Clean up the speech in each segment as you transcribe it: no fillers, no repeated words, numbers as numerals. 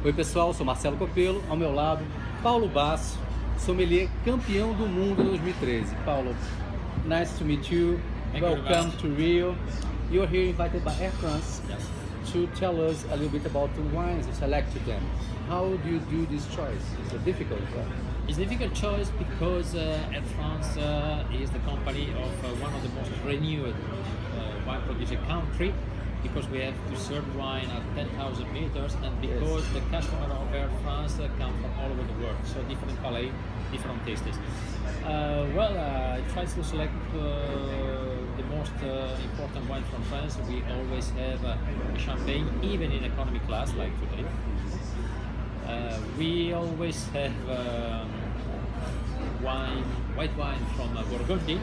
Oi pessoal, sou Marcelo Copello, ao meu lado Paolo Basso, sommelier campeão do mundo em 2013. Paolo, nice to meet you. Welcome to Rio. You are here invited by Air France to tell us a little bit about the wines you selected them. How do you do this choice? It's a difficult one. It's a difficult choice because Air France is the company of one of the most renewed wine producing country, because we have to serve wine at 10,000 meters, and because the customer of Air France come from all over the world, so different palate, different tastes. I try to select the most important wine from France. We always have champagne, even in economy class like today. We always have white wine from Burgundy,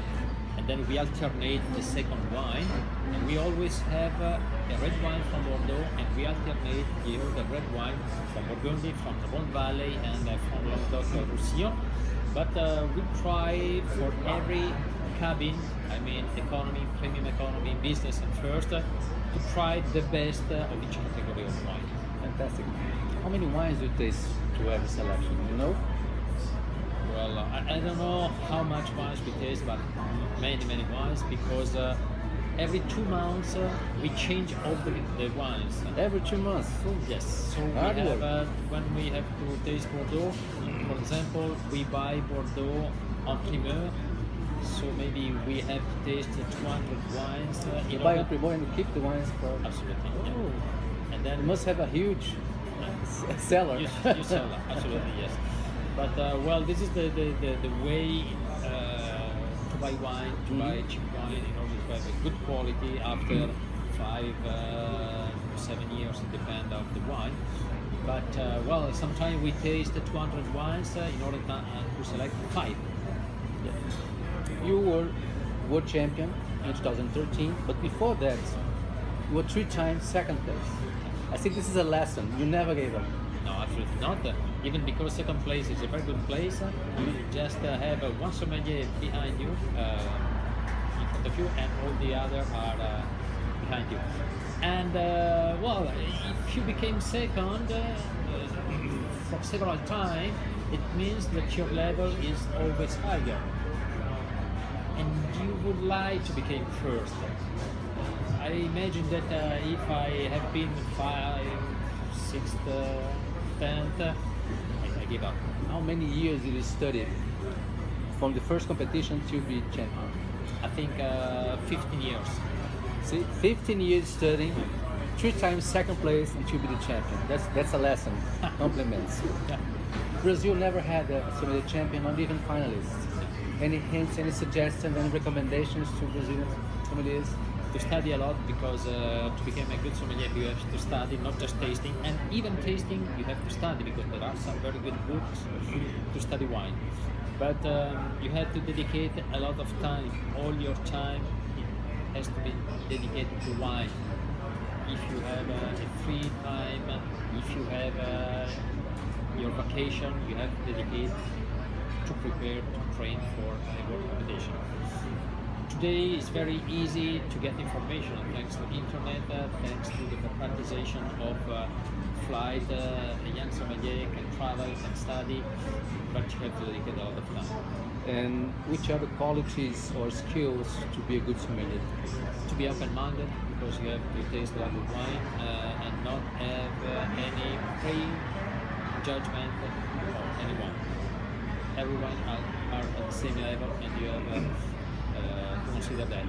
and then we alternate the second wine, and we always have a red wine from Bordeaux, and we alternate here the red wine from Burgundy, from the Rhone Valley, and from Languedoc-Roussillon. But we try for every cabin, I mean economy, premium economy, business and first, to try the best of each category of wine. Fantastic. How many wines do you taste to every selection, you know? Well, I don't know how much wines we taste, but many wines, because every 2 months we change all the wines. Every 2 months? Yes. So we have, when we have to taste Bordeaux, for example, we buy Bordeaux en primeur, so maybe we have to taste 200 wines. You buy en primeur and you keep the wines for... Absolutely. Oh. Yeah. And then you must have a huge cellar. You sell that, absolutely, yes. But this is the way to buy wine, to buy cheap wine in order to have a good quality after 5 to 7 years, it depends on the wine. But sometimes we taste 200 wines in order to select 5. Yeah. You were world champion in 2013, but before that, you were 3 times second place. I think this is a lesson. You never gave up. No, absolutely not. Even because second place is a very good place, you just have one sommelier behind you, in front of you, and all the other are behind you. And if you became second for several times, it means that your level is always higher, and you would like to become first. I imagine that if I have been 5th, 6th, 10th, I give up. How many years did you study from the first competition to be champion? I think 15 years. See, 15 years studying, 3 times second place, and to be the champion. That's a lesson. Compliments. Yeah. Brazil never had a sommelier champion, not even finalists. Any hints, any suggestions, any recommendations to Brazilian sommeliers? To study a lot, because to become a good sommelier you have to study, not just tasting, and even tasting you have to study, because there are some very good books to study wine. But you have to dedicate a lot of time. All your time has to be dedicated to wine. If you have a free time, if you have your vacation, you have to dedicate to prepare, to train for a world competition. Today it's very easy to get information thanks to internet, thanks to the democratization of flight. A young sommelier can travel, can study, but you have to dedicate a lot of time. And which are the qualities or skills to be a good sommelier? To be open-minded, because you have to taste a lot of wine and not have any pre-judgment of anyone. Everyone are at the same level, and you have consider that.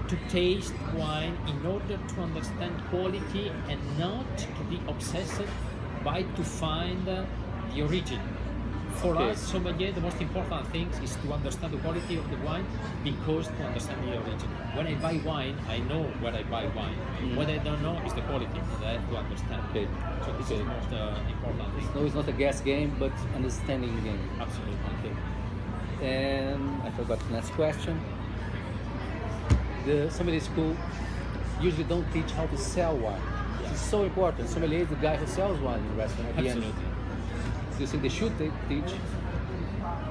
To taste wine in order to understand quality, and not to be obsessed by to find the origin. For us, sommelier, the most important thing is to understand the quality of the wine, because to understand the origin. When I buy wine, I know where I buy wine. What I don't know is the quality, and I have to understand. So this is the most important thing. No, it's not a guess game, but understanding the game. Absolutely. Okay. And I forgot the next question. The sommelier school usually don't teach how to sell wine. Yeah. It's so important. Sommelier is the guy who sells wine in the restaurant. Absolutely. Do you think they should teach?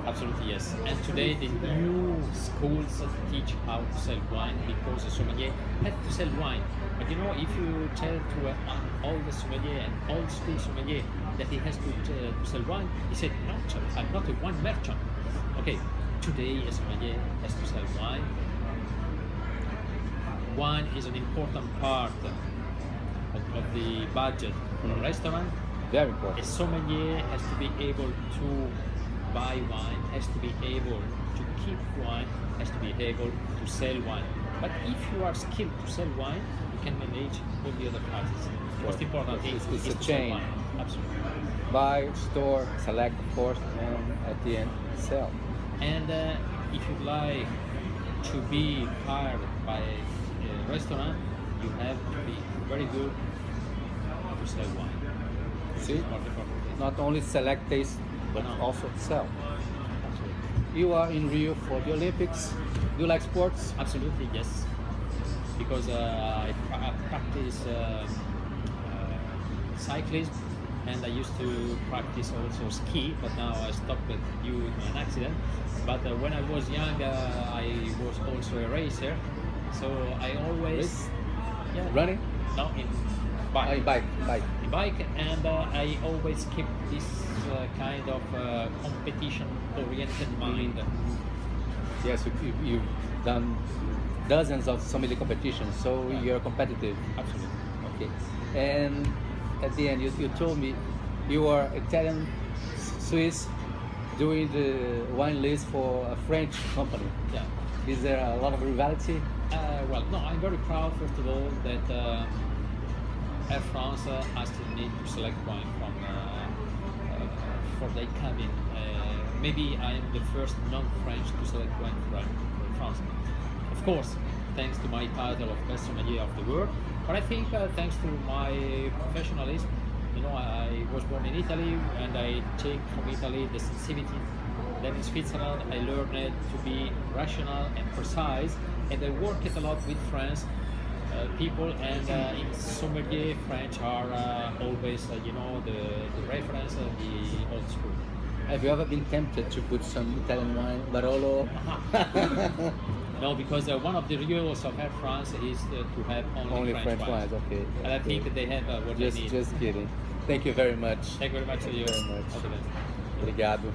Absolutely, yes. And today the new schools teach how to sell wine because the sommelier has to sell wine. But you know, if you tell to an old sommelier, an old school sommelier, that he has to sell wine, he said, "No, I'm not a wine merchant." Okay, today a sommelier has to sell wine. Wine is an important part of the budget for a restaurant. Very A important. sommelier has to be able to buy wine, has to be able to keep wine, has to be able to sell wine. But if you are skilled to sell wine, you can manage all the other prices. Most important thing It's is a to chain. sell wine. Absolutely. Buy, store, select, of course, and at the end, sell. And if you'd like to be hired by a restaurant, you have to be very good to sell wine. See? It's not important thing. Not only select, taste, but No. also sell. Absolutely. You are in Rio for the Olympics. Do you like sports? Absolutely, yes. Because I practice cyclism, and I used to practice also ski, but now I stopped it due to an accident. But when I was young, I was also a racer, so I always Race? yeah, Running? no, in Bike. bike. Bike. In bike, and I always keep this kind of competition-oriented mind. Yes, you've done dozens of sommelier competitions, so Yeah. you're competitive. Absolutely. Okay. And at the end, you told me you are Italian, Swiss, doing the wine list for a French company. Yeah. Is there a lot of rivalry? Well, no, I'm very proud, first of all, that Air France asked me to select wine from for their cabin. Maybe I am the first non-French to select wine from France. Of course, thanks to my title of best sommelier of the world, but I think thanks to my professionalism, you know, I was born in Italy and I take from Italy the sensitivity. Then in Switzerland, I learned to be rational and precise, and I worked a lot with France people, and in sommelier French are always you know the reference of the old school. Have you ever been tempted to put some Italian wine, Barolo? No, because one of the rules of Air France is to have only French wines. Okay. And I think they have what they need. Just kidding. Thank you very much. Thank you very much to you. Very much. All the best. Obrigado.